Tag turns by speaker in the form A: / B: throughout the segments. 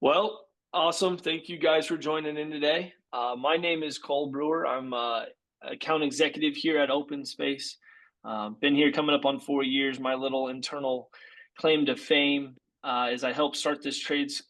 A: Well, awesome. Thank you guys for joining in today. My name is Cole Brewer. I'm account executive here at OpenSpace. Been here coming up on 4 years. My little internal claim to fame is I helped start this trades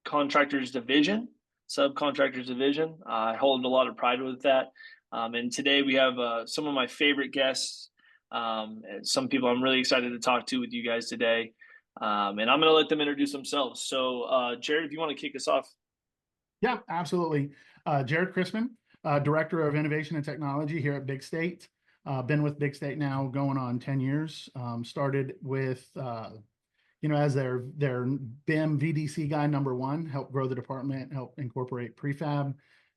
A: contractors division, subcontractors division. I hold a lot of pride with that. And today we have some of my favorite guests, and some people I'm really excited to talk to with you guys today. And I'm going to let them introduce themselves. So, Jared, if you want to kick us off.
B: Yeah, absolutely. Jared Chrisman, Director of Innovation and Technology here at Big State. Been with Big State now going on 10 years. Started with, as their BIM VDC guy #1, helped grow the department, helped incorporate prefab,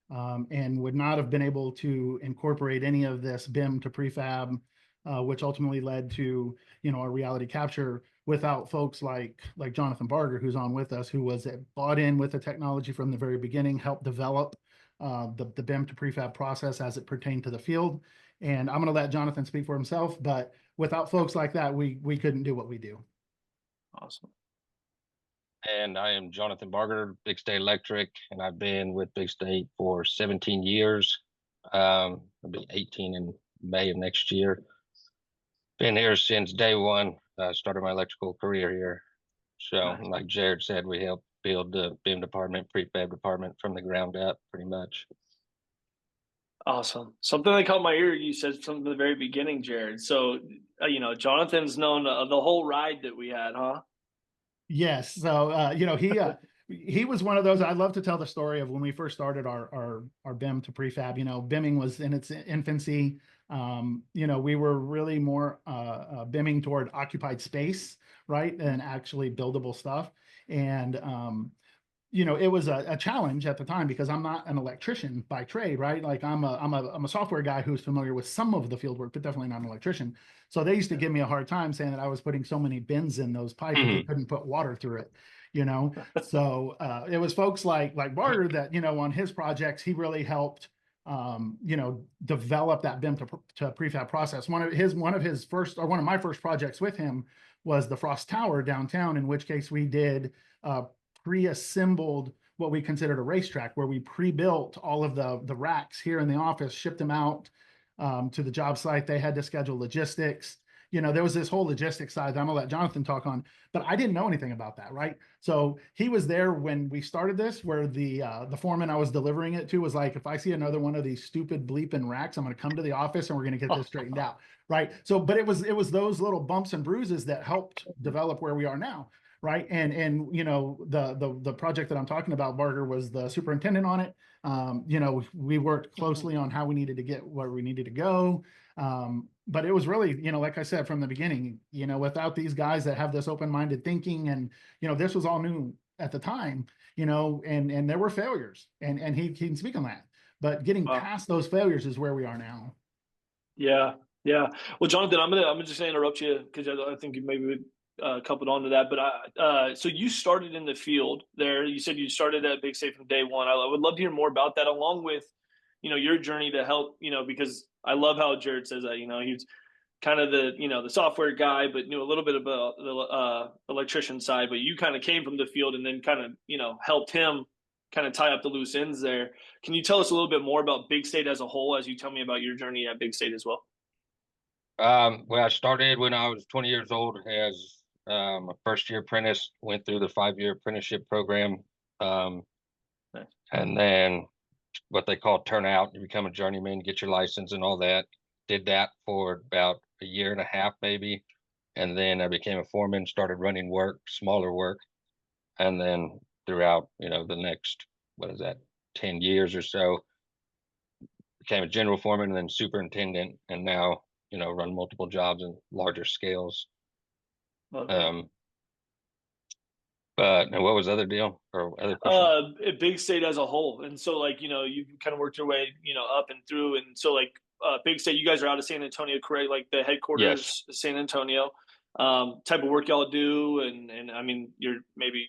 B: and would not have been able to incorporate any of this BIM to prefab, which ultimately led to, our reality capture without folks like Jonathan Barger, who's on with us, who was bought in with the technology from the very beginning, helped develop the BIM to prefab process as it pertained to the field. And I'm going to let Jonathan speak for himself, but without folks like that, we couldn't do what we do.
A: Awesome.
C: And I am Jonathan Barger, Big State Electric, and I've been with Big State for 17 years. I'll be 18 in May of next year. Been here since day one. Started my electrical career here. So,
A: Nice.
C: like Jared said, we helped build the BIM department, prefab department from the ground up, pretty much.
A: Awesome. Something that caught my ear, you said from the very beginning, Jared. So, Jonathan's known the whole ride that we had, huh?
B: Yes. So, he was one of those. I love to tell the story of when we first started our BIM to prefab. BIMing was in its infancy. We were really more BIMing toward occupied space, right, and actually buildable stuff. And it was a challenge at the time because I'm not an electrician by trade, right? Like I'm a software guy who's familiar with some of the field work, but definitely not an electrician. So they used to give me a hard time saying that I was putting so many bins in those pipes that they couldn't put water through it, So it was folks like Barter that, on his projects, he really helped develop that BIM to prefab process. One of my first projects with him was the Frost Tower downtown, in which case we did pre-assembled what we considered a racetrack, where we pre-built all of the racks here in the office, shipped them out to the job site. They had to schedule logistics. There was this whole logistics side that I'm gonna let Jonathan talk on, but I didn't know anything about that, right? So he was there when we started this, where the foreman I was delivering it to was like, if I see another one of these stupid bleeping racks, I'm gonna come to the office and we're gonna get this straightened out, right? So, but it was those little bumps and bruises that helped develop where we are now. Right. And the project that I'm talking about, Barger was the superintendent on it. We worked closely on how we needed to get where we needed to go. But it was really, like I said from the beginning, without these guys that have this open-minded thinking, and this was all new at the time, and there were failures, and he can speak on that. But getting past those failures is where we are now.
A: Yeah, yeah. Well, Jonathan, I'm just gonna interrupt you because I think you maybe would coupled onto that. But so you started in the field there. You said you started at Big State from day one. I would love to hear more about that, along with your journey to help. Because I love how Jared says that. He's kind of the software guy, but knew a little bit about the electrician side. But you kind of came from the field and then kind of helped him kind of tie up the loose ends there. Can you tell us a little bit more about Big State as a whole, as you tell me about your journey at Big State as well?
C: Well, I started when I was 20 years old as a first-year apprentice, went through the 5-year apprenticeship program,
A: Nice.
C: and then what they call turnout. You become a journeyman, get your license and all that. Did that for about a year and a half, maybe, and then I became a foreman, started running work, smaller work, and then throughout, the next, 10 years or so, became a general foreman and then superintendent, and now, run multiple jobs in larger scales.
A: Okay.
C: But and what was the other deal or other question?
A: Big State as a whole, and so you kind of worked your way up and through, and so Big State, you guys are out of San Antonio, correct? Like the headquarters,
C: Yes.
A: San Antonio. Type of work y'all do, and I mean, you're maybe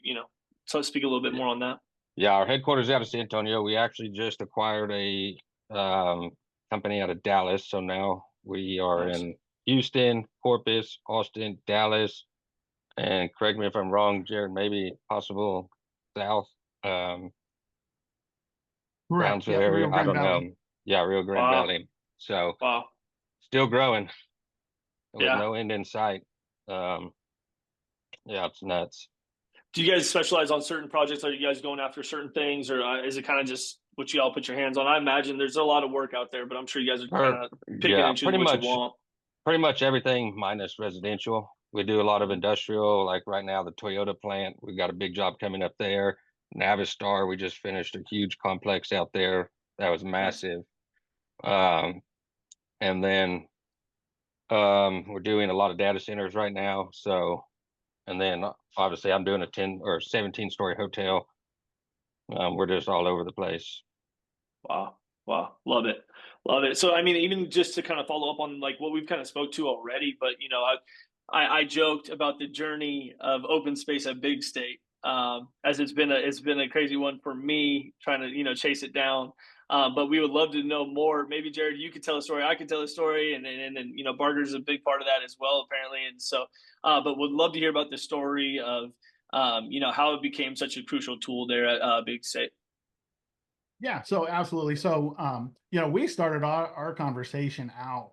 A: so speak a little bit more on that.
C: Yeah, our headquarters out of San Antonio. We actually just acquired a company out of Dallas, so now we are
A: Nice.
C: in Houston, Corpus, Austin, Dallas, and correct me if I'm wrong, Jared, maybe possible south,
B: Correct.
C: Brownsville
B: Yep.
C: area.
B: Rio
C: I
B: Grande
C: don't
B: Valley.
C: know. Yeah, Rio Grande
A: Wow.
C: Valley. So
A: Wow.
C: still growing. There was
A: Yeah.
C: no end in sight. Yeah, it's nuts.
A: Do you guys specialize on certain projects? Are you guys going after certain things, or is it kind of just what you all put your hands on? I imagine there's a lot of work out there, but I'm sure you guys are kind
C: Or
A: of picking
C: yeah,
A: and choosing what you want.
C: pretty much everything minus residential. We do a lot of industrial, like right now the Toyota plant. We've got a big job coming up there. Navistar, we just finished a huge complex out there. That was
A: Nice.
C: massive. Um, and then we're doing a lot of data centers right now. So, and then obviously I'm doing a 10 or 17-story hotel. We're just all over the place.
A: Wow. Wow. Love it. Love it. So, I mean, even just to kind of follow up on like what we've kind of spoke to already, but I joked about the journey of open space at Big State, as it's been a crazy one for me trying to chase it down. But we would love to know more. Maybe Jared, you could tell a story. I could tell a story, and Barger's a big part of that as well, apparently. And so, but would love to hear about the story of how it became such a crucial tool there at Big State.
B: Yeah, so absolutely. So, we started our conversation out,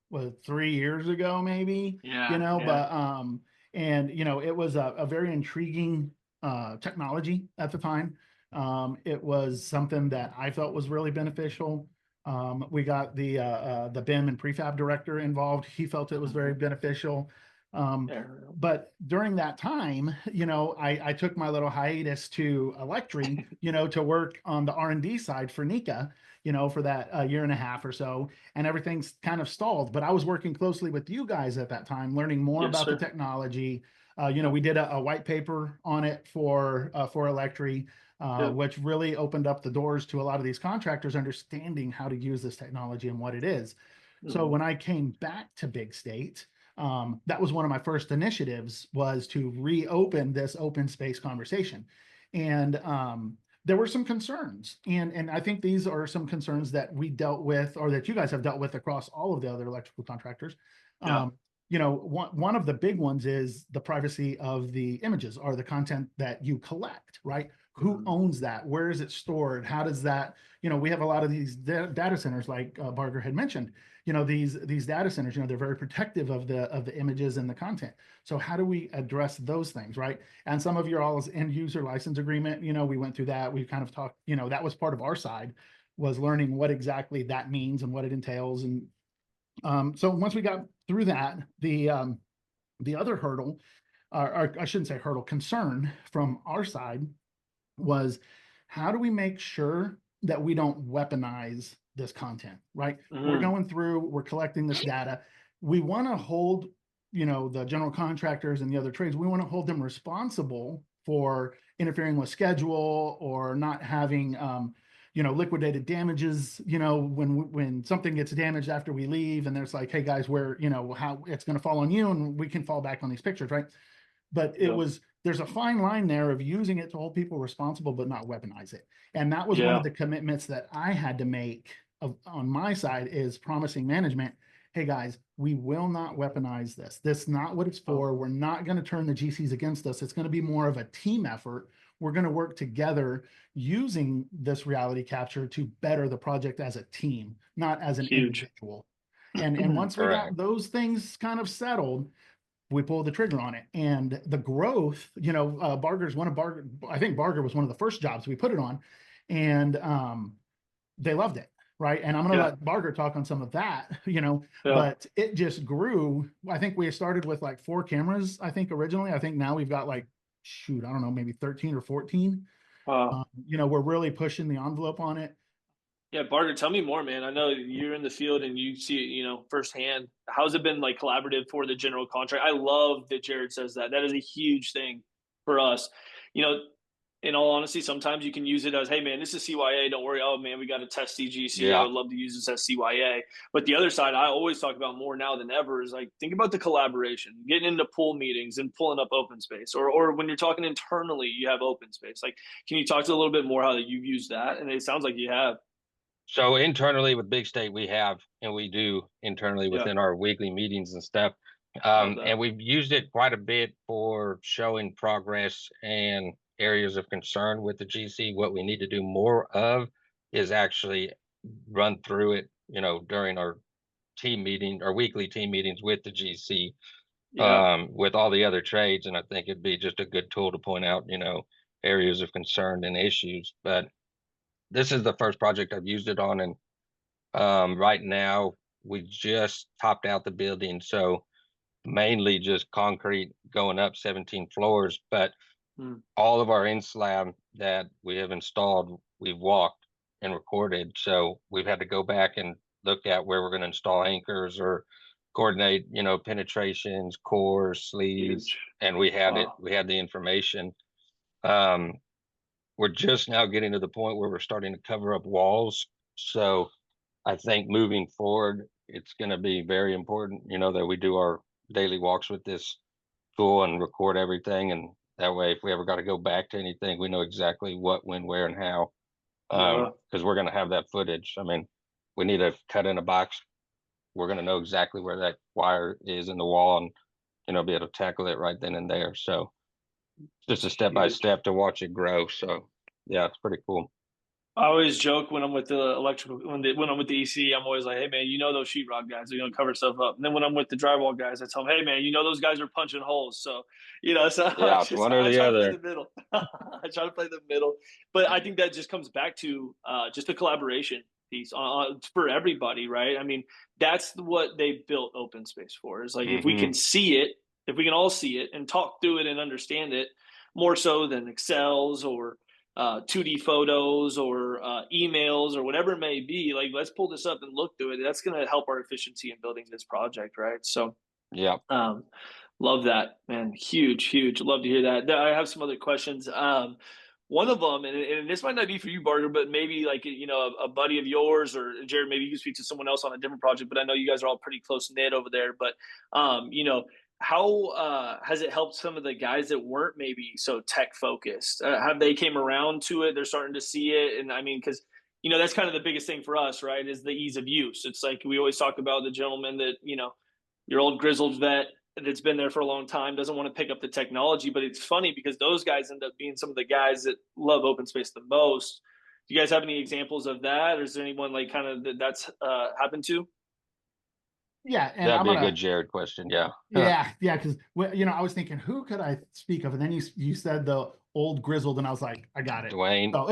B: was 3 years ago, maybe,
A: Yeah, yeah,
B: but, it was a very intriguing, technology at the time. It was something that I felt was really beneficial. We got the BIM and prefab director involved. He felt it was very beneficial. Um,
A: yeah.
B: but during that time, I took my little hiatus to Electri, to work on the R&D side for Nika, for that year and a half or so, and everything's kind of stalled. But I was working closely with you guys at that time, learning more
A: Yes,
B: about the
A: sir.
B: technology.
A: Yep,
B: We did a white paper on it for Electri,
A: yep.
B: which really opened up the doors to a lot of these contractors understanding how to use this technology and what it is. So
A: Mhm.
B: when I came back to Big State, that was one of my first initiatives, was to reopen this open space conversation. And there were some concerns. And I think these are some concerns that we dealt with, or that you guys have dealt with across all of the other electrical contractors.
A: Yeah.
B: One of the big ones is the privacy of the images or the content that you collect, right? Who
A: Mhm.
B: owns that? Where is it stored? How does that, we have a lot of these data centers, like Barger had mentioned. These data centers, they're very protective of the images and the content. So how do we address those things, right? And some of your all's end user license agreement, we went through that. We kind of talked, that was part of our side, was learning what exactly that means and what it entails. And so once we got through that, the other hurdle, or I shouldn't say hurdle, concern from our side was, how do we make sure that we don't weaponize this content, right? We're
A: Mhm.
B: going through, we're collecting this data. We want to hold, the general contractors and the other trades, we want to hold them responsible for interfering with schedule, or not having, liquidated damages, when something gets damaged after we leave, and there's like, hey guys, where, how it's going to fall on you, and we can fall back on these pictures, right? But
A: Yep.
B: there's a fine line there of using it to hold people responsible but not weaponize it. And that was one of
A: Yeah.
B: the commitments that I had to make on my side, is promising management, hey guys, we will not weaponize this. This is not what it's
A: Oh,
B: for. We're not going to turn the GCs against us. It's going to be more of a team effort. We're going to work together using this reality capture to better the project as a team, not as an
A: huge.
B: individual. And once we got
C: Correct.
B: those things kind of settled, we pulled the trigger on it. And the growth, I think Barger was one of the first jobs we put it on, and they loved it. Right. And I'm going to
A: Yeah.
B: let Barger talk on some of that,
A: Yeah.
B: but it just grew. I think we started with like 4 cameras, I think originally. I think now we've got like, shoot, I don't know, maybe 13 or 14.
A: Wow.
B: We're really pushing the envelope on it.
A: Yeah, Barger, tell me more, man. I know you're in the field and you see it, firsthand. How's it been like collaborative for the general contract? I love that Jared says that. That is a huge thing for us. You know, in all honesty, sometimes you can use it as, hey, man, this is CYA. Don't worry. Oh, man, we got to test CGC. I
C: Yeah.
A: would love to use this as CYA. But the other side, I always talk about more now than ever, is like, think about the collaboration, getting into pool meetings and pulling up open space. Or when you're talking internally, you have open space. Like, can you talk to a little bit more how that you've used that? And it sounds like you have.
C: So internally with Big State, we do internally
A: Yeah.
C: within our weekly meetings and stuff.
A: Love that.
C: And we've used it quite a bit for showing progress and areas of concern with the GC. What we need to do more of is actually run through it, during our team meeting, our weekly team meetings with the GC,
A: Yeah.
C: with all the other trades. And I think it'd be just a good tool to point out, areas of concern and issues. But this is the first project I've used it on. And right now we just topped out the building. So mainly just concrete going up 17 floors, but all of our in-slab that we have installed, we've walked and recorded. So we've had to go back and look at where we're going to install anchors or coordinate, penetrations, cores, sleeves,
A: Huge.
C: and we had
A: Wow.
C: we had the information. Um, we're just now getting to the point where we're starting to cover up walls. So I think moving forward, it's going to be very important, that we do our daily walks with this tool and record everything. And that way, if we ever got to go back to anything, we know exactly what, when, where, and how.
A: Yeah.
C: Because we're going to have that footage. I mean, we need to cut in a box. We're going to know exactly where that wire is in the wall and, be able to tackle it right then and there. So just a step by step to watch it grow. So yeah, it's pretty cool.
A: I always joke when I'm with the electrical, when I'm with the EC, I'm always like, hey man, those sheetrock guys are gonna cover stuff up. And then when I'm with the drywall guys, I tell them, hey man, those guys are punching holes. So so
C: Yeah, it's one or
A: I
C: the
A: try to play
C: other.
A: the middle. I try to play the middle, but I think that just comes back to just the collaboration piece for everybody, right? I mean, that's what they built open space for. Is like if we can see it, if we can all see it and talk through it and understand it more so than Excels or 2D photos or emails or whatever it may be. Like, let's pull this up and look through it. That's going to help our efficiency in building this project, right? So,
C: Yeah.
A: love that, man. Huge, huge. Love to hear that. I have some other questions. One of them, and this might not be for you, Barger, but maybe like a buddy of yours or Jared. Maybe you can speak to someone else on a different project. But I know you guys are all pretty close knit over there. But how has it helped some of the guys that weren't maybe so tech focused? Have they came around to it? They're starting to see it, and I mean, because that's kind of the biggest thing for us, right? Is the ease of use. It's like we always talk about the gentleman that your old grizzled vet that's been there for a long time doesn't want to pick up the technology. But it's funny because those guys end up being some of the guys that love open space the most. Do you guys have any examples of that, or is there anyone like kind of that's happened to?
B: Yeah, and
C: That'd
B: I'm
C: be a
B: gonna
C: good Jared question. Yeah.
B: yeah, because I was thinking, who could I speak of? And then you said the old grizzled, and I was like, I got it.
C: Dwayne.
B: So,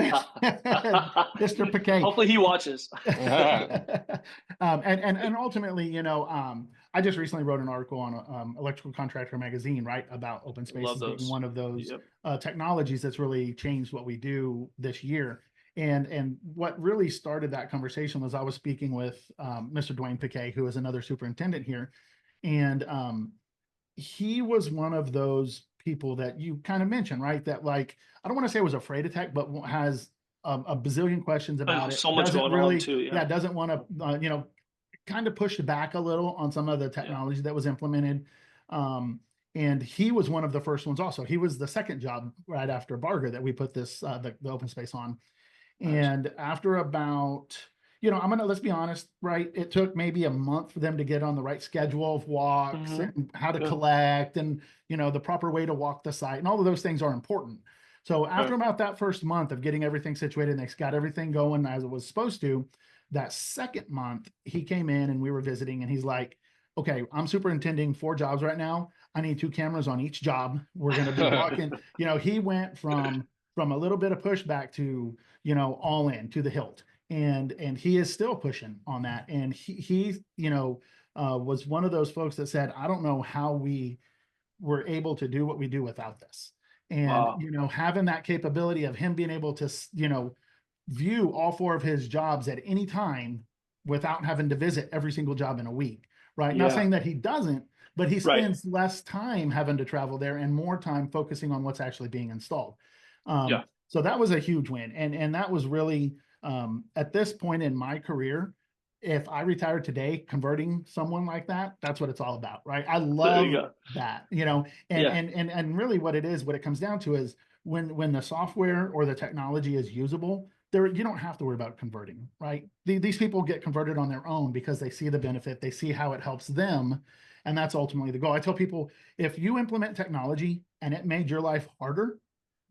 B: Mr. Piquet.
A: Hopefully he watches.
B: And ultimately, I just recently wrote an article on Electrical Contractor magazine, right, about open spaces being one of those technologies that's really changed what we do this year. And what really started that conversation was I was speaking with Mr. Dwayne Piquet, who is another superintendent here. And he was one of those people that you kind of mentioned, right? That like, I don't want to say was afraid of tech, but has a bazillion questions about it.
A: So much
B: doesn't
A: going
B: really,
A: on too. Yeah.
B: Doesn't want to, kind of push back a little on some of the technology that was implemented. And he was one of the first ones also. He was the second job right after Barger that we put this, the open space on. And after about, let's be honest, right? It took maybe a month for them to get on the right schedule of walks and how to collect and, the proper way to walk the site. And all of those things are important. So after about that first month of getting everything situated and they got everything going as it was supposed to, that second month he came in and we were visiting and he's like, okay, I'm superintending 4 jobs right now. I need 2 cameras on each job. We're going to be walking. He went from a little bit of pushback to, all in to the hilt. And he is still pushing on that. And he was one of those folks that said, I don't know how we were able to do what we do without this. And, having that capability of him being able to, view all 4 of his jobs at any time without having to visit every single job in a week, right? Not saying that he doesn't, but he spends less time having to travel there and more time focusing on what's actually being installed. So that was a huge win. And that was really, at this point in my career, if I retired today, converting someone like that, that's what it's all about, right? I love that, and really what it is, what it comes down to is when the software or the technology is usable, you don't have to worry about converting, right? These people get converted on their own because they see the benefit, they see how it helps them. And that's ultimately the goal. I tell people, if you implement technology and it made your life harder,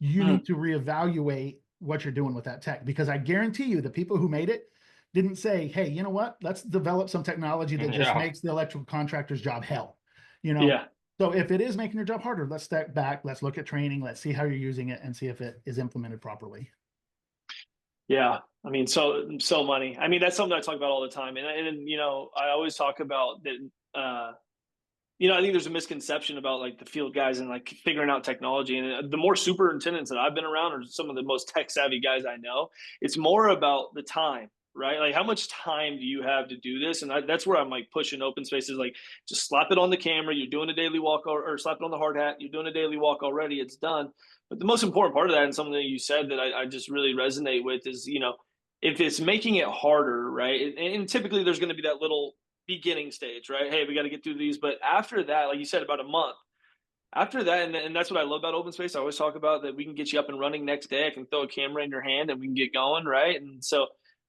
B: you need to reevaluate what you're doing with that tech, because I guarantee you the people who made it didn't say, hey, you know what, let's develop some technology that just
C: Yeah.
B: makes the electrical contractor's job hell,
A: Yeah.
B: So if it is making your job harder, let's step back, let's look at training, let's see how you're using it and see if it is implemented properly.
A: Yeah. I mean, so money. I mean, that's something I talk about all the time. And I always talk about that, I think there's a misconception about like the field guys and like figuring out technology. And the more superintendents that I've been around are some of the most tech savvy guys I know. It's more about the time, right? Like how much time do you have to do this? And that's where I'm like pushing open spaces. Like just slap it on the camera. You're doing a daily walk, or slap it on the hard hat. You're doing a daily walk already. It's done. But the most important part of that, and something that you said that I just really resonate with, is if it's making it harder, right? And typically there's going to be that little beginning stage, right? Hey, we got to get through these. But after that, like you said, about a month after that, and that's what I love about open space. I always talk about that we can get you up and running next day. I can throw a camera in your hand and we can get going, right? And so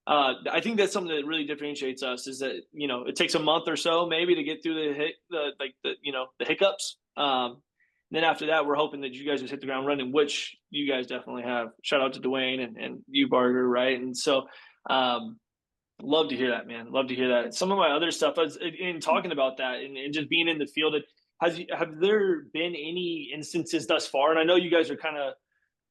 A: I think that's something that really differentiates us, is that it takes a month or so maybe to get through the hiccups. Then after that, we're hoping that you guys just hit the ground running, which you guys definitely have. Shout out to Dwayne and you, Barger, right? And so love to hear that, man. Love to hear that. Some of my other stuff is in talking about that and just being in the field. Have there been any instances thus far? And I know you guys are kind of.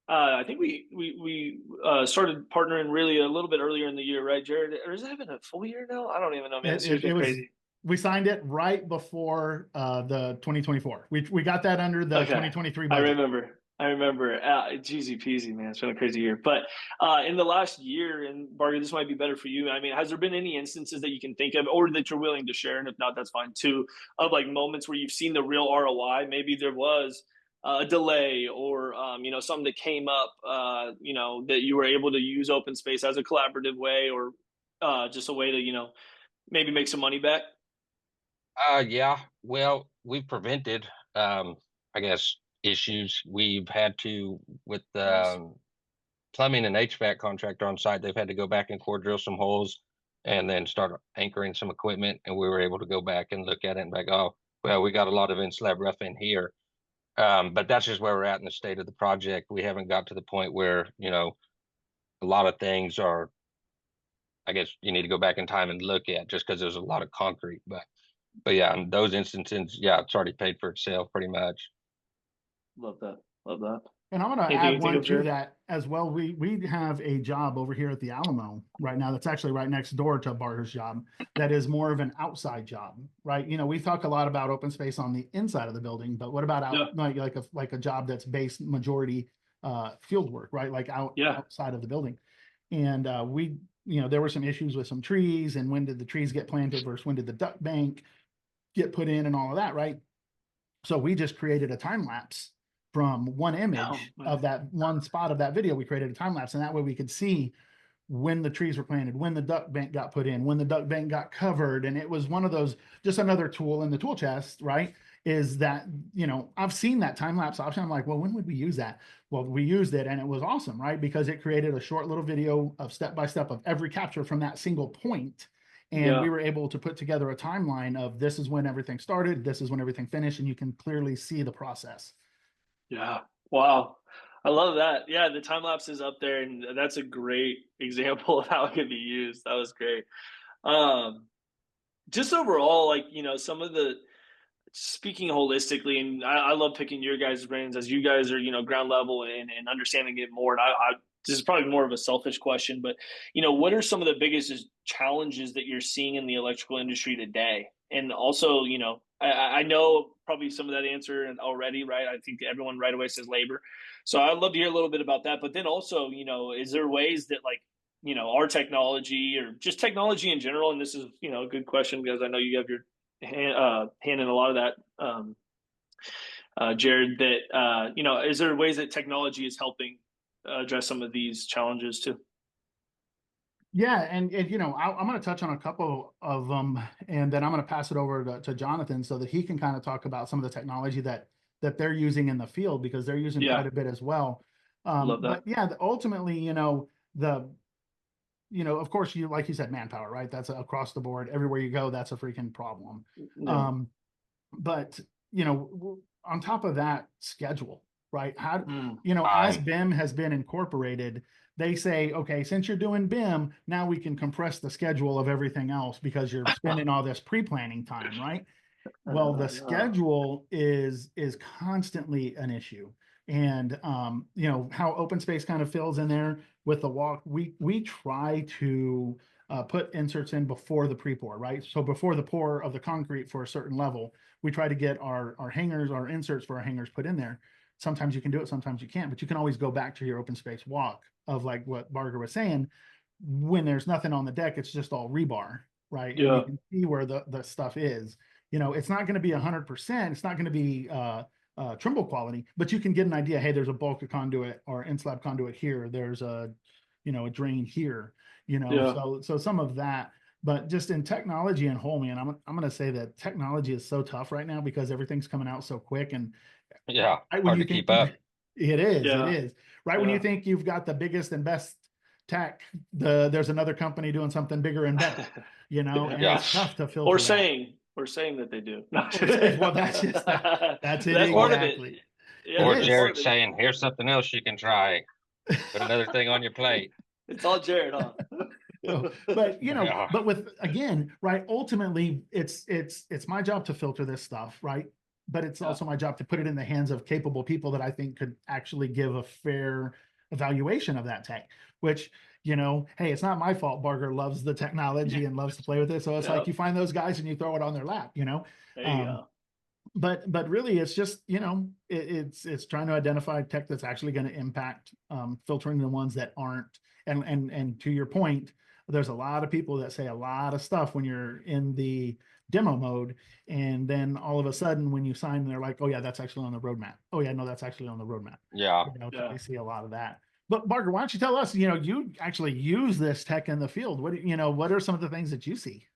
A: I think we started partnering really a little bit earlier in the year, right, Jared? Or has it been a full year now? I don't even know, man. It's crazy.
B: We signed it right before the 2024. We got that under the 2023 budget.
A: I remember. Easy peasy, man. It's been a crazy year. But in the last year, and Barger, this might be better for you. I mean, has there been any instances that you can think of, or that you're willing to share, and if not, that's fine too, of like moments where you've seen the real ROI? Maybe there was a delay, or something that came up, that you were able to use open space as a collaborative way, or just a way to maybe make some money back.
C: Yeah. Well, we've prevented, I guess, issues. We've had to, with
A: Nice.
C: plumbing and HVAC contractor on site, they've had to go back and core drill some holes and then start anchoring some equipment. And we were able to go back and look at it and like, oh, well, we got a lot of in-slab rough in here. But that's just where we're at in the state of the project. We haven't got to the point where, a lot of things are, I guess you need to go back in time and look at, just because there's a lot of concrete. But yeah, in those instances, yeah, it's already paid for itself pretty much.
A: Love that. Love that.
B: And I'm going to
A: Anything you
B: add
A: think
B: one
A: of,
B: to
A: Jared?
B: that as well. We have a job over here at the Alamo right now that's actually right next door to Barter's job, that is more of an outside job, right? We talk a lot about open space on the inside of the building, but what about out like a job that's based majority field work, right? Like outside of the building. And there were some issues with some trees, and when did the trees get planted versus when did the duct bank get put in and all of that, right? So we just created a time lapse from one image of that one spot of that video. We created a time lapse, and that way we could see when the trees were planted, when the duct bank got put in, when the duct bank got covered. And it was one of those, just another tool in the tool chest, right? Is that, I've seen that time lapse option. I'm like, well, when would we use that? Well, we used it and it was awesome, right? Because it created a short little video of step-by-step of every capture from that single point. And we were able to put together a timeline of this is when everything started, this is when everything finished, and you can clearly see the process.
A: Yeah. Wow. I love that. Yeah, the time lapse is up there, and that's a great example of how it could be used. That was great. Just overall, like, some of the speaking holistically, and I love picking your guys' brains as you guys are, ground level and understanding it more. And this is probably more of a selfish question, but what are some of the biggest challenges that you're seeing in the electrical industry today? And also, I know probably some of that answer already, right? I think everyone right away says labor. So I'd love to hear a little bit about that. But then also, is there ways that like, our technology or just technology in general, and this is, a good question because I know you have your hand in a lot of that, Jared, that, is there ways that technology is helping address some of these challenges too?
B: Yeah, and I'm going to touch on a couple of them, and then I'm going to pass it over to Jonathan so that he can kind of talk about some of the technology that they're using in the field, because they're using quite a bit as well.
A: Love that.
B: But yeah, ultimately, of course, like you said, manpower, right? That's across the board. Everywhere you go, that's a freaking problem.
A: Yeah.
B: But on top of that, schedule, right? How,
A: Mm.
B: as
C: Fine.
B: BIM has been incorporated, they say, okay, since you're doing BIM, now we can compress the schedule of everything else because you're spending all this pre-planning time, right? Well, the
A: Uh,
B: schedule is constantly an issue. And how open space kind of fills in there with the walk, we try to put inserts in before the pre-pour, right? So before the pour of the concrete for a certain level, we try to get our hangers, our inserts for our hangers put in there. Sometimes you can do it, sometimes you can't, but you can always go back to your open space walk of like what Barger was saying. When there's nothing on the deck, it's just all rebar, right? And you
A: yeah.
B: can see where the stuff is. It's not going to be 100%. It's not going to be Trimble quality, but you can get an idea. Hey, there's a bulk conduit or in-slab conduit here. There's a drain here.
A: Yeah.
B: So some of that. But just in technology and whole, man, I'm going to say that technology is so tough right now because everything's coming out so quick. And
C: Yeah.
B: right when
C: Hard
B: you
C: to
B: think
C: keep up.
B: it
A: Yeah.
B: is right when you
A: Yeah.
B: think you've got the biggest and best tech, there's another company doing something bigger and better. And
C: Yeah.
B: it's tough to
A: Or
B: filter that.
A: saying that they do. No.
B: Or say, well, that's just that. That's it
A: That's part of it.
B: exactly.
A: Yeah,
B: It
C: Or
A: that's
B: is.
A: part
C: Jared
A: of it.
C: saying, here's something else you can try. Put another thing on your plate.
A: It's all Jared, huh?
B: So, but
C: Yeah.
B: but with again, right? Ultimately, it's my job to filter this stuff, right? But it's
A: Yeah.
B: also my job to put it in the hands of capable people that I think could actually give a fair evaluation of that tech. Which, hey, it's not my fault. Barger loves the technology and loves to play with it. So it's like
A: Yep.
B: you find those guys and you throw it on their lap.
A: There you
B: Um,
A: go.
B: but really it's just it's trying to identify tech that's actually going to impact filtering the ones that aren't. And to your point, there's a lot of people that say a lot of stuff when you're in the demo mode, and then all of a sudden when you sign, they're like, oh yeah, that's actually on the roadmap. Oh yeah, no, that's actually on the roadmap.
C: Yeah.
A: Yeah.
B: I see a lot of that. But Barger, why don't you tell us, you actually use this tech in the field. What are some of the things that you see?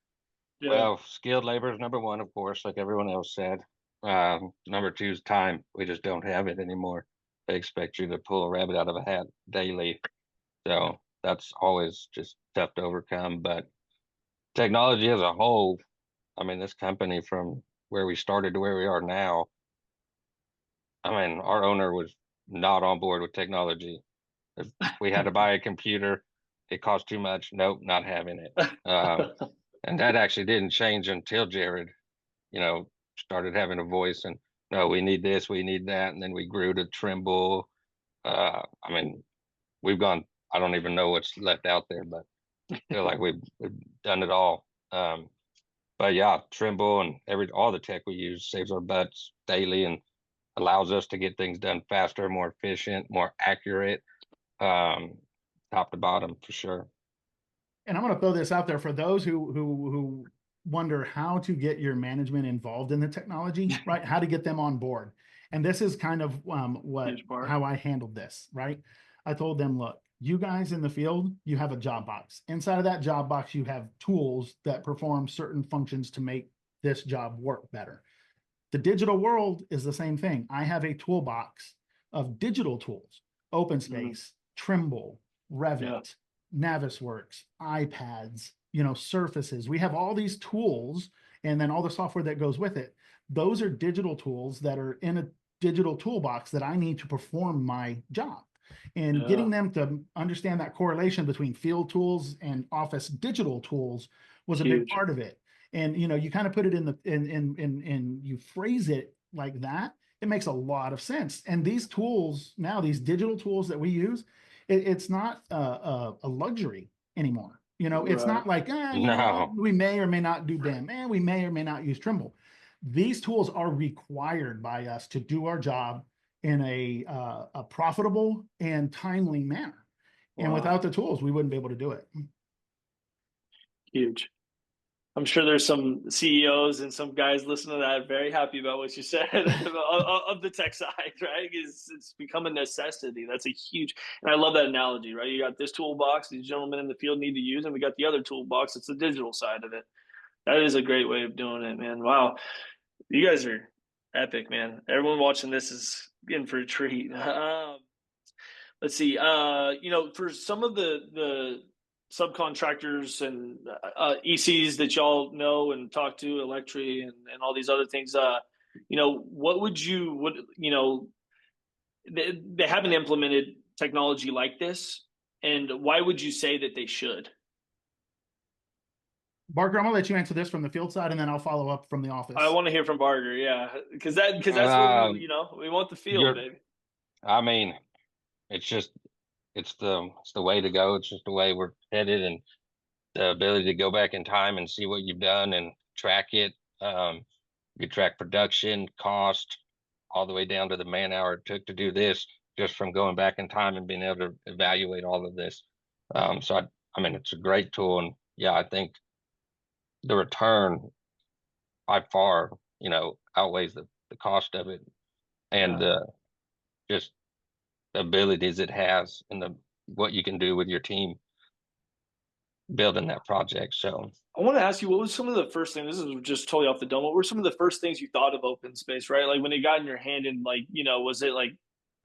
A: Yeah.
C: Well, skilled labor is number one, of course, like everyone else said. Number two is time. We just don't have it anymore. They expect you to pull a rabbit out of a hat daily. So that's always just tough to overcome. But technology as a whole, I mean, this company from where we started to where we are now, I mean, our owner was not on board with technology. If we had to buy a computer, it cost too much. Nope, not having it. And that actually didn't change until Jared, you know, started having a voice and no, we need this, we need that. And then we grew to Trimble. I mean, we've gone, I don't even know what's left out there, but I feel like we've done it all. But yeah, Trimble and all the tech we use saves our butts daily and allows us to get things done faster, more efficient, more accurate, um, top to bottom for sure.
B: And I'm going to throw this out there for those who wonder how to get your management involved in the technology, right? How to get them on board. And this is kind of
A: Huge part.
B: how I handled this, right? I told them, look, you guys in the field, you have a job box. Inside of that job box, you have tools that perform certain functions to make this job work better. The digital world is the same thing. I have a toolbox of digital tools, OpenSpace, Trimble,
A: Yeah.
B: Revit, Navisworks, iPads, Surfaces. We have all these tools and then all the software that goes with it. Those are digital tools that are in a digital toolbox that I need to perform my job. And
A: Yeah.
B: getting them to understand that correlation between field tools and office digital tools was a big
A: Huge.
B: part of it. And you kind of put it in you phrase it like that, it makes a lot of sense. And these tools now, these digital tools that we use, it's not a luxury anymore. It's
A: Right.
B: not like, you know what,
C: No,
B: we may or may not do BIM, and we may or may not use Trimble. These tools are required by us to do our job in a profitable and timely manner. And
A: Wow.
B: without the tools, we wouldn't be able to do it.
A: Huge. I'm sure there's some CEOs and some guys listening to that very happy about what you said of the tech side, right? It's become a necessity. That's a huge, and I love that analogy, right? You got this toolbox these gentlemen in the field need to use, and we got the other toolbox. It's the digital side of it. That is a great way of doing it, man. Wow, you guys are epic, man. Everyone watching this is in for a treat. Let's see. For some of the subcontractors and ECs that y'all know and talk to, Electri and all these other things, what would you they haven't implemented technology like this, and why would you say that they should?
B: Barker, I'm gonna let you answer this from the field side, and then I'll follow up from the
A: I
B: office.
A: want to hear from Barger, yeah, because that's what we,
C: Um,
A: we want the field,
C: you're,
A: baby.
C: I mean, it's just, it's the way to go. It's just the way we're headed, and the ability to go back in time and see what you've done and track it. Um, you track production, cost, all the way down to the man hour it took to do this, just from going back in time and being able to evaluate all of this. So I mean, it's a great tool, and yeah, I think the return by far, outweighs the cost of it, and
A: Yeah.
C: just the abilities it has, and the what you can do with your team building that project. So
A: I want to ask you, what was some of the first things? This is just totally off the dome. What were some of the first things you thought of open space, right? Like when it got in your hand, and like, was it like,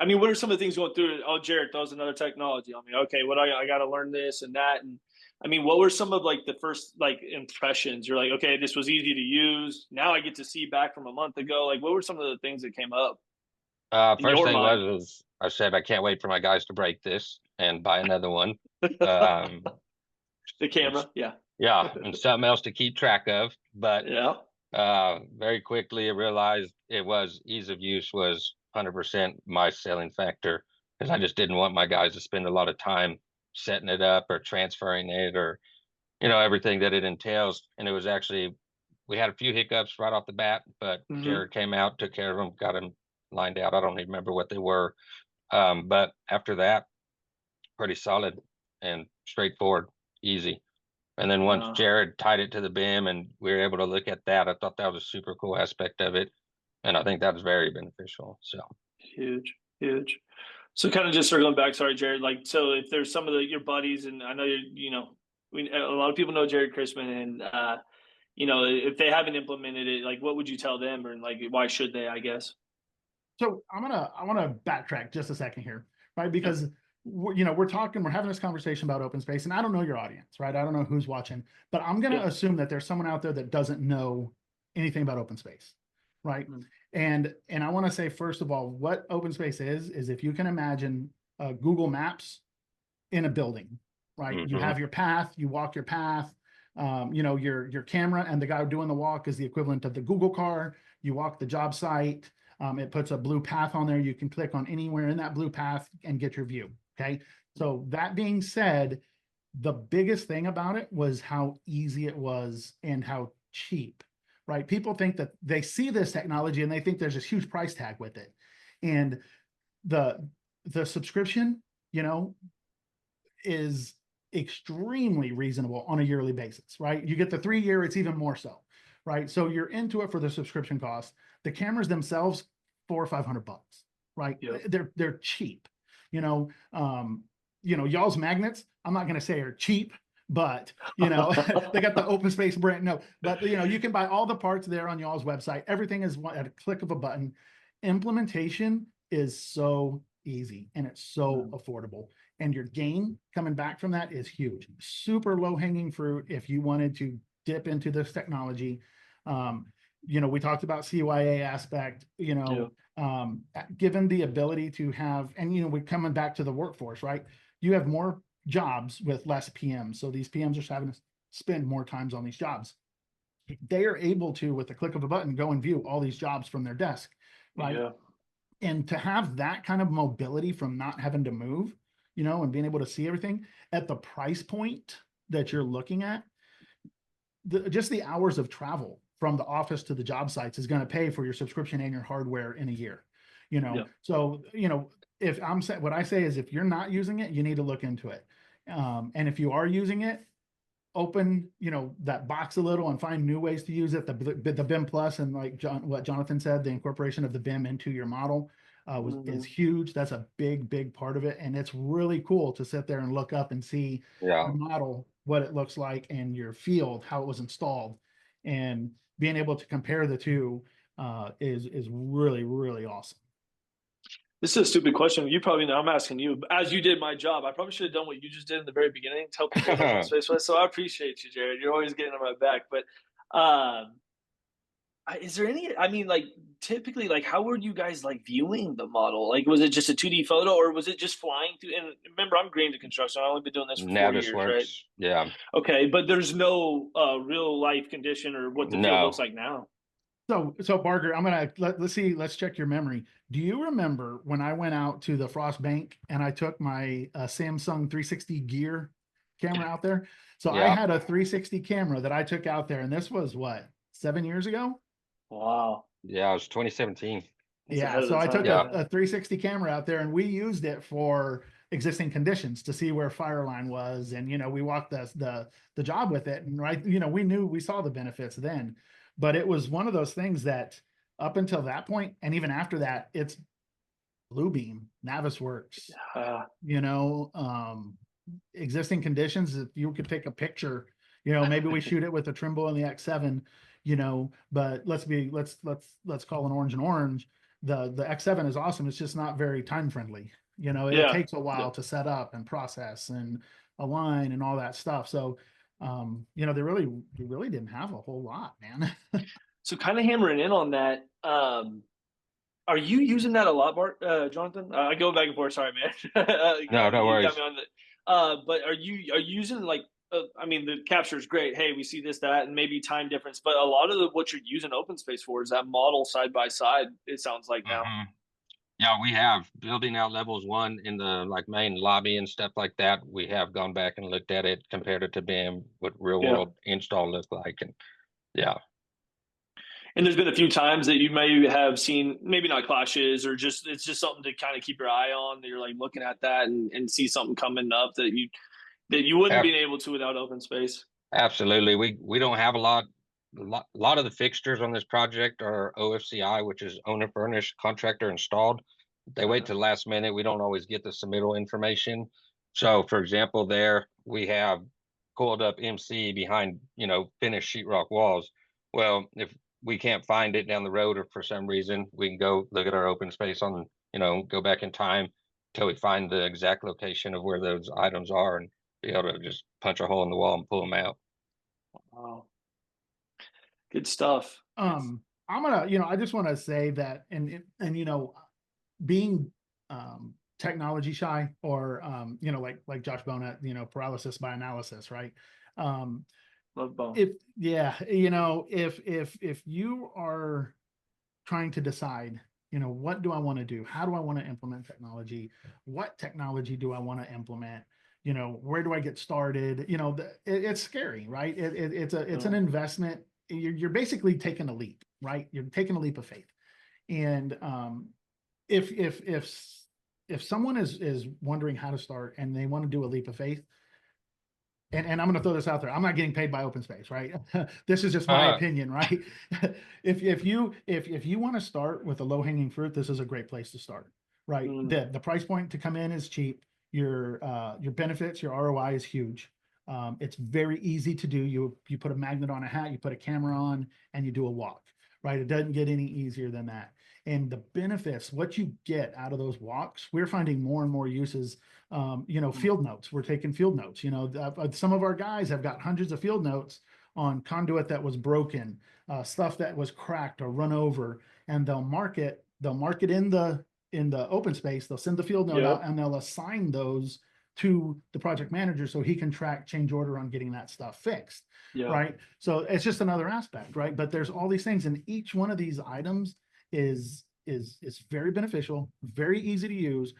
A: I mean, what are some of the things going through it? Oh, Jared, that was another technology. I mean, okay, what I got to learn this and that. And I mean, what were some of like the first like impressions? You're like, okay, this was easy to use. Now I get to see back from a month ago. Like, what were some of the things that came up in
C: first
A: your
C: thing
A: mind?
C: was I said I can't wait for my guys to break this and buy another one. Um,
A: The
C: and
A: camera, yeah.
C: yeah, and something else to keep track of. But
A: Yeah.
C: very quickly I realized it was ease of use was 100% my selling factor, because I just didn't want my guys to spend a lot of time setting it up or transferring it, or everything that it entails. And it was actually, we had a few hiccups right off the bat, but
A: Mm-hmm.
C: Jared came out, took care of them, got them lined out. I don't even remember what they were. But after that, pretty solid and straightforward, easy. And then once
A: Uh,
C: Jared tied it to the BIM and we were able to look at that, I thought that was a super cool aspect of it. And I think that was very beneficial. So,
A: huge, huge. So kind of just circling back, sorry, Jared. Like, so if there's some of your buddies, and I know a lot of people know Jared Chrisman, and if they haven't implemented it, like, what would you tell them, or like, why should they? I guess.
B: So I want to backtrack just a second here, right?
A: Yep.
B: Because we're having this conversation about open space, and I don't know your audience, right? I don't know who's watching, but I'm going to
A: Yep.
B: assume that there's someone out there that doesn't know anything about open space, right?
A: Mm.
B: And I want to say, first of all, what open space is if you can imagine Google Maps in a building, right? You
C: mm-hmm.
B: have your path, you walk your path. Your camera and the guy doing the walk is the equivalent of the Google car. You walk the job site. It puts a blue path on there. You can click on anywhere in that blue path and get your view. Okay. So that being said, the biggest thing about it was how easy it was and how cheap, right? People think that they see this technology and they think there's this huge price tag with it. And the subscription, is extremely reasonable on a yearly basis, right? You get the 3 year, it's even more so, right? So you're into it for the subscription cost. The cameras themselves, $400 or $500, right?
A: Yep.
B: They're cheap, y'all's magnets, I'm not going to say are cheap, but they got the open space brand. No, but you can buy all the parts there on y'all's website. Everything is at a click of a button. Implementation is so easy and it's so affordable. And your gain coming back from that is huge. Super low hanging fruit if you wanted to dip into this technology. We talked about CYA aspect,
A: Yeah.
B: given the ability to have, and we're coming back to the workforce, right? You have more jobs with less PMs. So these PMs are having to spend more times on these jobs. They are able to, with the click of a button, go and view all these jobs from their desk, right?
A: Yeah.
B: And to have that kind of mobility from not having to move, and being able to see everything at the price point that you're looking at, just the hours of travel from the office to the job sites is going to pay for your subscription and your hardware in a year,
A: Yeah.
B: So, if I'm saying, what I say is, if you're not using it, you need to look into it. And if you are using it, open, that box a little and find new ways to use it. The BIM Plus, and like what Jonathan said, the incorporation of the BIM into your model is huge. That's a big part of it. And it's really cool to sit there and look up and see
C: Yeah.
B: your model, what it looks like, and your field, how it was installed, and being able to compare the two is really awesome.
A: This is a stupid question. You probably know. I'm asking you, as you did my job. I probably should have done what you just did in the very beginning to help you build open space. So I appreciate you, Jared. You're always getting on my back. But Is there any, I mean, like, typically, like, how were you guys, like, viewing the model? Like, was it just a 2D photo, or was it just flying through? And remember, I'm green to construction. I've only been doing this for 4 years, right?
C: Navisworks, yeah.
A: Okay, but there's no real life condition or what the field looks
C: No.
A: like now.
B: So Barger, I'm gonna let's see, let's check your memory. Do you remember when I went out to the Frost Bank and I took my Samsung 360 gear camera out there? So I
C: Yeah.
B: had a 360 camera that I took out there, and this was what, 7 years ago?
A: Wow,
C: Yeah, it was 2017.
A: that's
B: Yeah,
A: ahead of
B: so
A: the
B: I took
A: time,
C: Yeah.
A: man.
B: a 360 camera out there and we used it for existing conditions to see where fire line was. And, we walked the job with it. And right, we saw the benefits then, but it was one of those things that up until that point, and even after that, it's Bluebeam, Navisworks,
A: Uh,
B: you know, um, existing conditions. If you could take a picture, maybe we shoot it with a Trimble and the X7, but let's call an orange an orange. The X7 is awesome. It's just not very time friendly. It
A: yeah,
B: takes a while to set up and process and align and all that stuff. So, they really didn't have a whole lot, man.
A: so kind of hammering in on that. Are you using that a lot, Bart, Jonathan? I go back and forth. Sorry, man.
C: No, no
A: You got
C: worries.
A: me on the. But are you using like? I mean, the capture is great. Hey, we see this, that, and maybe time difference. But a lot of what you're using open space for is that model side by side. It sounds like now.
C: Hmm. Yeah, we have building out levels one in the like main lobby and stuff like that. We have gone back and looked at it, compared it to BIM, what real
A: Yeah.
C: world install look like. And yeah,
A: And there's been a few times that you may have seen maybe not clashes or just it's just something to kind of keep your eye on. That you're like looking at that and see something coming up that you wouldn't
C: ab
A: be able to without open space.
C: absolutely. We don't have a lot of the fixtures on this project are OFCI, which is owner furnished, contractor installed. They wait
A: Uh-huh.
C: till the last minute. We don't always get the submittal information. So for example, there we have coiled up MC behind, finished sheetrock walls. Well, if we can't find it down the road or for some reason, we can go look at our open space on, go back in time till we find the exact location of where those items are and be able to just punch a hole in the wall and pull them out.
A: Wow, good stuff. Good.
B: I'm gonna, I just want to say that, and being technology shy, or like Josh Bonnet, paralysis by analysis, right? Um,
A: Love bone.
B: if yeah, if you are trying to decide, what do I want to do? How do I want to implement technology? What technology do I want to implement? Where do I get started? It's scary, right? It's an
A: Mm.
B: investment. You're basically taking a leap, right? You're taking a leap of faith. And if if if if someone is wondering how to start and they want to do a leap of faith, and I'm going to throw this out there. I'm not getting paid by open space, right? This is just my
C: Uh,
B: opinion, right? If you want to start with a low hanging fruit, this is a great place to start, right?
A: Mm.
B: The price point to come in is cheap. Your benefits, your ROI is huge. It's very easy to do. You put a magnet on a hat, you put a camera on, and you do a walk, right? It doesn't get any easier than that. And the benefits, what you get out of those walks, we're finding more and more uses.
A: Mm.
B: Field notes. We're taking field notes. Some of our guys have got hundreds of field notes on conduit that was broken, stuff that was cracked or run over, and they'll mark it. They'll mark it in the open space. They'll send the field note out
A: Yep.
B: and they'll assign those to the project manager so he can track change order on getting that stuff fixed.
A: Yeah.
B: Right. So it's just another aspect, right? But there's all these things, and each one of these items is very beneficial, very easy to use.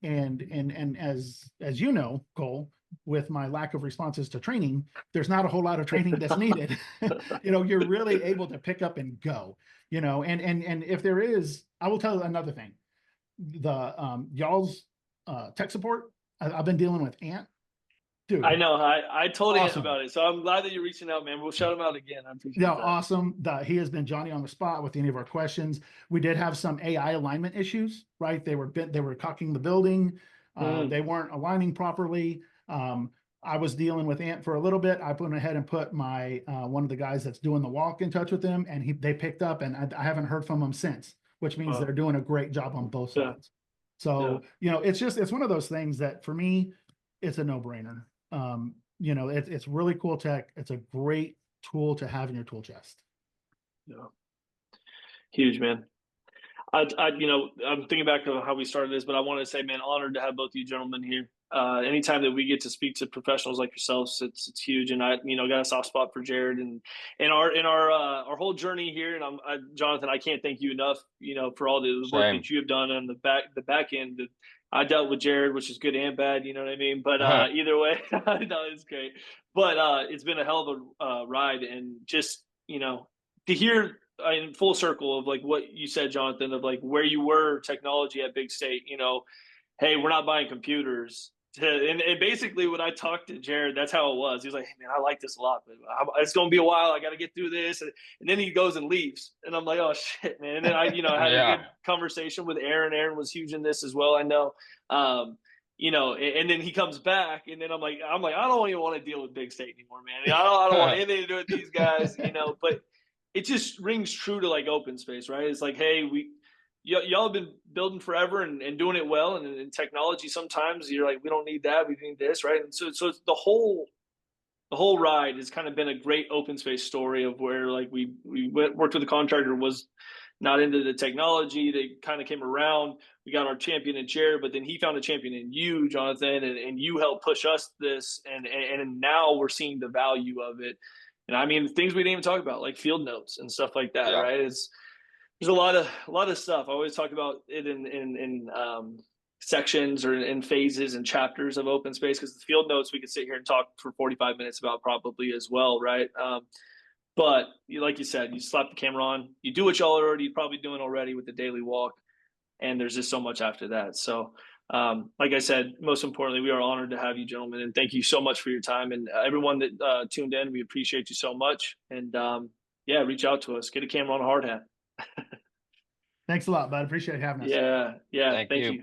B: And as you know, Cole, with my lack of responses to training, there's not a whole lot of training that's needed. You're really able to pick up and go, and if there is, I will tell you another thing. The y'all's tech support, I've been dealing with Ant,
A: I
B: dude,
A: know. I told Ant
B: awesome.
A: about it, so I'm glad that you're reaching out, man. We'll shout him out again. I
B: Yeah,
A: appreciate that.
B: awesome. He has been Johnny on the spot with any of our questions. We did have some AI alignment issues, right? They were cocking the building.
A: Mm.
B: They weren't aligning properly. I was dealing with Ant for a little bit. I went ahead and put my one of the guys that's doing the walk in touch with them, and they picked up, and I haven't heard from them since, which means they're doing a great job on both
A: Yeah.
B: sides.
A: Yeah.
B: So, it's one of those things that for me, it's a no-brainer. It's really cool tech. It's a great tool to have in your tool chest.
A: Yeah. Huge, man. You know, I'm thinking back to how we started this, but I want to say, man, honored to have both of you gentlemen here. Anytime that we get to speak to professionals like yourselves, it's huge. And I, you know, got a soft spot for Jared and our whole journey here. And Jonathan, I can't thank you enough, you know, for all the work
C: Same.
A: that you have done on the back end. I dealt with Jared, which is good and bad, you know what I mean? But either way, no, it's great. But it's been a hell of a ride, and just, you know, to hear in full circle of like what you said, Jonathan, of like where you were technology at Big State, you know, hey, we're not buying computers. And basically, when I talked to Jared, that's how it was. He was like, hey, man, I like this a lot, but it's going to be a while. I got to get through this. And then he goes and leaves. And I'm like, oh, shit, man. And then I, you know, had a
C: Yeah.
A: good conversation with Aaron. Aaron was huge in this as well, I know. You know, and then he comes back, and then I'm like, I don't even want to deal with Big State anymore, man. I don't want anything to do with these guys, you know, but it just rings true to like open space, right? It's like, hey, y'all have been building forever and doing it well, and in technology sometimes you're like, we don't need that, we need this, right? And so it's the whole ride has kind of been a great open space story of where like we worked with a contractor was not into the technology. They kind of came around. We got our champion in Jared, but then he found a champion in you, Jonathan, and you helped push us this, and now we're seeing the value of it. And I mean, things we didn't even talk about, like field notes and stuff like that,
C: Yeah.
A: right? There's a lot of stuff. I always talk about it in sections or in phases and chapters of open space, because the field notes we could sit here and talk for 45 minutes about probably as well, right? But like you said, you slap the camera on, you do what y'all are already probably doing already with the daily walk, and there's just so much after that. So like I said, most importantly, we are honored to have you gentlemen, and thank you so much for your time. And everyone that tuned in, we appreciate you so much. And yeah, reach out to us, get a camera on a hard hat.
B: Thanks a lot, bud. Appreciate having us.
A: Yeah,
C: Thank
A: thank
C: you.
A: you.